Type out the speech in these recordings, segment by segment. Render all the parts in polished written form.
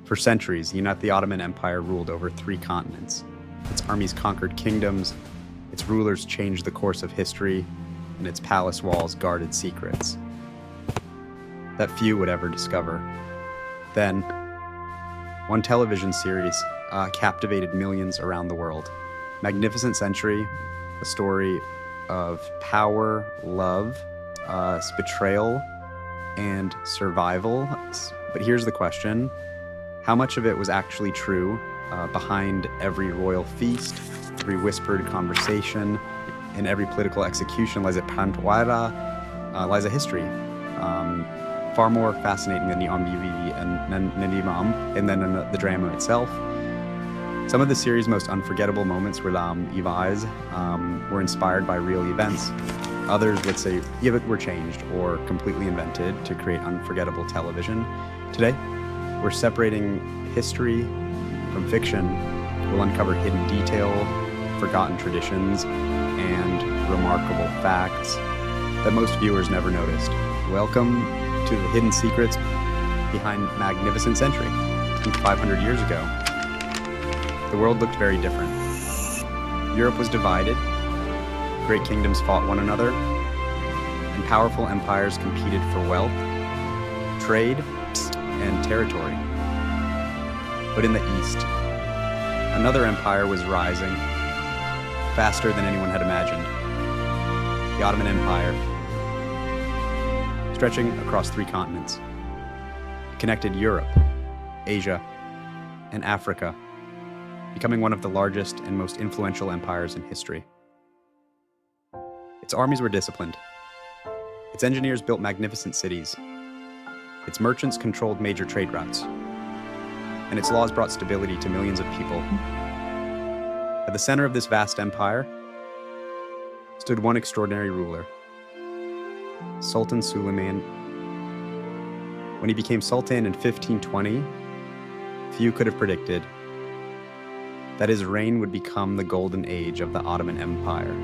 For centuries, the Ottoman Empire ruled over 3 continents. Its armies conquered kingdoms, its rulers changed the course of history, and its palace walls guarded secrets that few would ever discover. Then, one television series captivated millions around the world. Magnificent Century, a story of power, love, betrayal, and survival. But here's the question. How much of it was actually true? Behind every royal feast, every whispered conversation, and every political execution lies a history. Far more fascinating than the Omnivivi and Nanimam, and then the drama itself. Some of the series' most unforgettable moments were were inspired by real events. Others would say were changed or completely invented to create unforgettable television. Today, we're separating history from fiction. We'll uncover hidden detail, forgotten traditions, and remarkable facts that most viewers never noticed. Welcome to the hidden secrets behind Magnificent Century. 500 years ago, the world looked very different. Europe was divided, great kingdoms fought one another, and powerful empires competed for wealth, trade, and territory. But in the east, another empire was rising faster than anyone had imagined. The Ottoman Empire, stretching across 3 continents. It connected Europe, Asia, and Africa, becoming one of the largest and most influential empires in history. Its armies were disciplined. Its engineers built magnificent cities. Its merchants controlled major trade routes. And its laws brought stability to millions of people. At the center of this vast empire stood one extraordinary ruler, Sultan Suleiman. When he became Sultan in 1520, few could have predicted that his reign would become the golden age of the Ottoman Empire.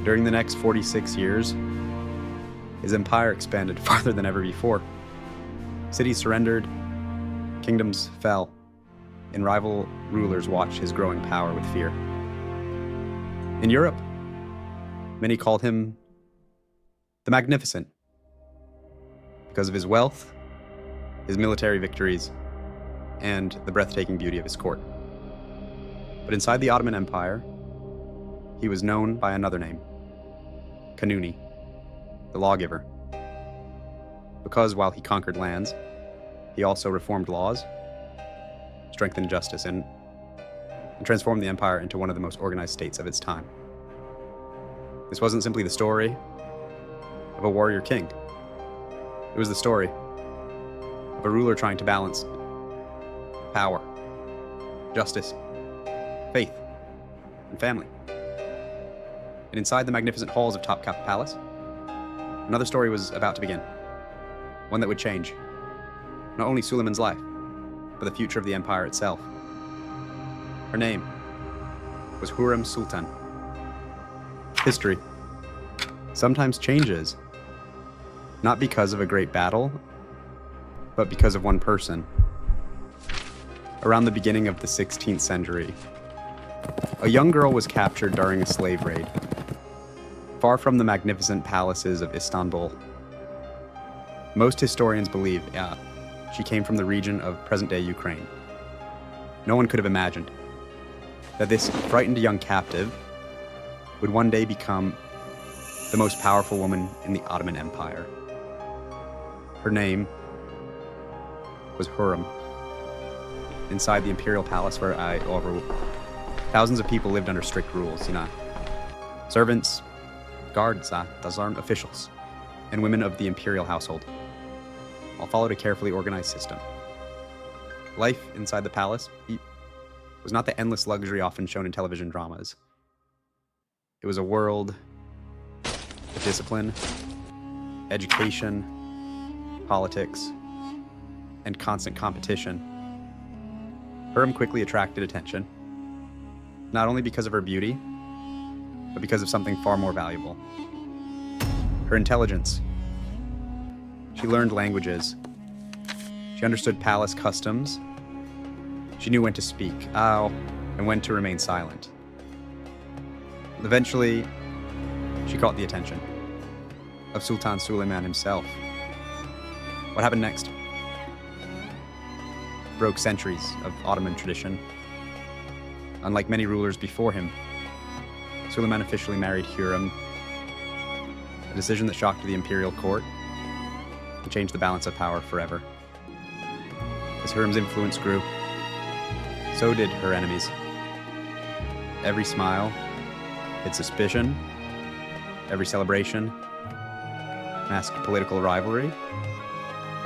During the next 46 years, his empire expanded farther than ever before. Cities surrendered, kingdoms fell, and rival rulers watched his growing power with fear. In Europe, many called him the Magnificent because of his wealth, his military victories, and the breathtaking beauty of his court. But inside the Ottoman Empire, he was known by another name, Kanuni, the lawgiver. Because while he conquered lands, he also reformed laws, strengthened justice, and transformed the empire into one of the most organized states of its time. This wasn't simply the story of a warrior king. It was the story of a ruler trying to balance power, justice, faith, and family. And inside the magnificent halls of Topkapi Palace, another story was about to begin. One that would change not only Suleiman's life, but the future of the empire itself. Her name was Hürrem Sultan. History sometimes changes, not because of a great battle, but because of one person. Around the beginning of the 16th century, a young girl was captured during a slave raid, far from the magnificent palaces of Istanbul. Most historians believe, she came from the region of present-day Ukraine. No one could have imagined that this frightened young captive would one day become the most powerful woman in the Ottoman Empire. Her name was Hürrem. Inside the imperial palace where thousands of people lived under strict rules, servants, guards, dazarm officials, and women of the imperial household, all followed a carefully organized system. Life inside the palace was not the endless luxury often shown in television dramas. It was a world of discipline, education, politics, and constant competition. Hürrem quickly attracted attention, not only because of her beauty, but because of something far more valuable. Her intelligence. She learned languages. She understood palace customs. She knew when to speak, and when to remain silent. Eventually, she caught the attention of Sultan Suleiman himself. What happened next? Broke centuries of Ottoman tradition. Unlike many rulers before him, Suleiman officially married Hürrem, a decision that shocked the imperial court and changed the balance of power forever. As Hürrem's influence grew, so did her enemies. Every smile hid suspicion, every celebration masked political rivalry,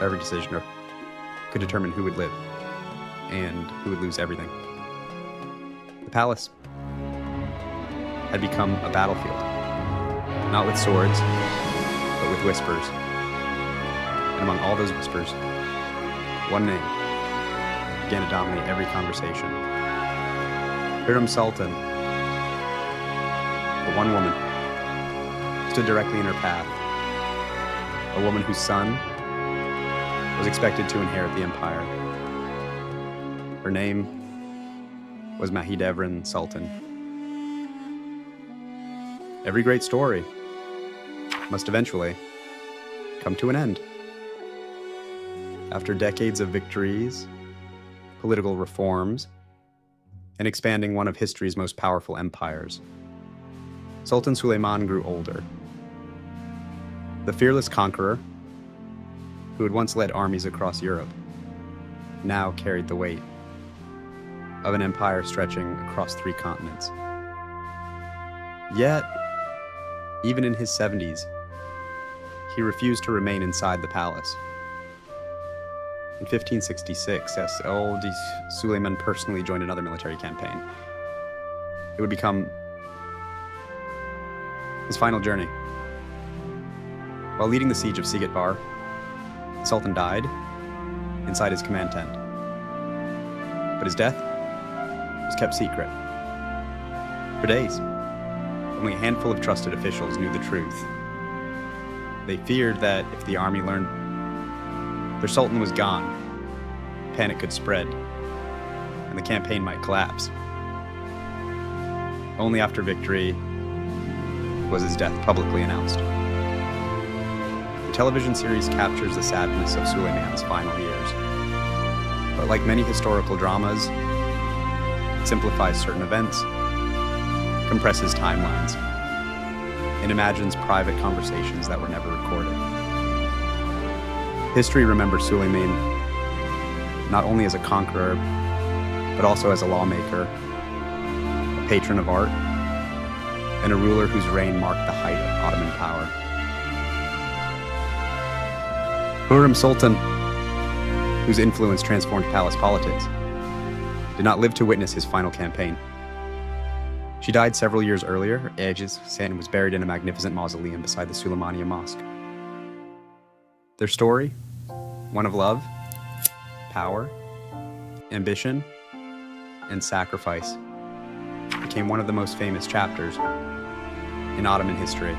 every decision could determine who would live and who would lose everything. The palace had become a battlefield, not with swords, but with whispers. And among all those whispers, one name began to dominate every conversation. Hürrem Sultan, the one woman, stood directly in her path, a woman whose son was expected to inherit the empire. Her name was Mahidevran Sultan. Every great story must eventually come to an end. After decades of victories, political reforms, and expanding one of history's most powerful empires, Sultan Suleiman grew older. The fearless conqueror, who had once led armies across Europe, now carried the weight of an empire stretching across 3 continents. Yet, even in his 70s, he refused to remain inside the palace. In 1566, as old Suleiman personally joined another military campaign. It would become his final journey. While leading the siege of Szigetvár, the Sultan died inside his command tent. But his death was kept secret. For days, only a handful of trusted officials knew the truth. They feared that if the army learned their sultan was gone, panic could spread, and the campaign might collapse. Only after victory was his death publicly announced. The television series captures the sadness of Suleiman's final years. But like many historical dramas, it simplifies certain events, compresses timelines, and imagines private conversations that were never recorded. History remembers Suleiman not only as a conqueror, but also as a lawmaker, a patron of art, and a ruler whose reign marked the height of Ottoman power. Hürrem Sultan, whose influence transformed palace politics, did not live to witness his final campaign. She died several years earlier. Her ashes and was buried in a magnificent mausoleum beside the Suleimaniye Mosque. Their story, one of love, power, ambition, and sacrifice, became one of the most famous chapters in Ottoman history.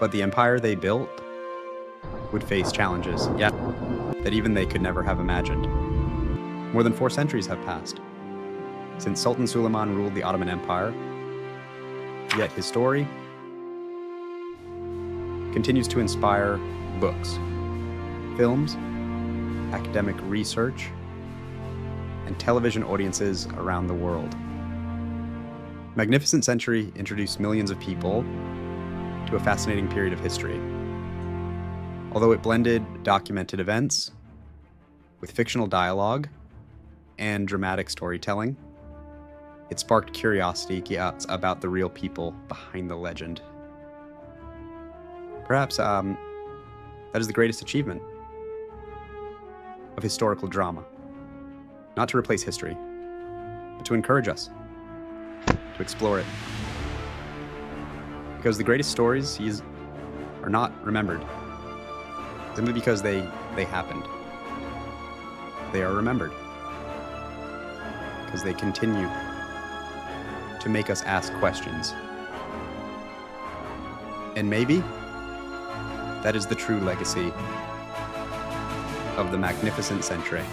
But the empire they built would face challenges, that even they could never have imagined. More than 4 centuries have passed since Sultan Suleiman ruled the Ottoman Empire, yet his story continues to inspire books, films, academic research, and television audiences around the world. Magnificent Century introduced millions of people to a fascinating period of history. Although it blended documented events with fictional dialogue and dramatic storytelling, it sparked curiosity about the real people behind the legend. Perhaps that is the greatest achievement of historical drama. Not to replace history, but to encourage us to explore it. Because the greatest stories are not remembered simply because they happened. They are remembered because they continue to make us ask questions. And maybe that is the true legacy of the magnificent century.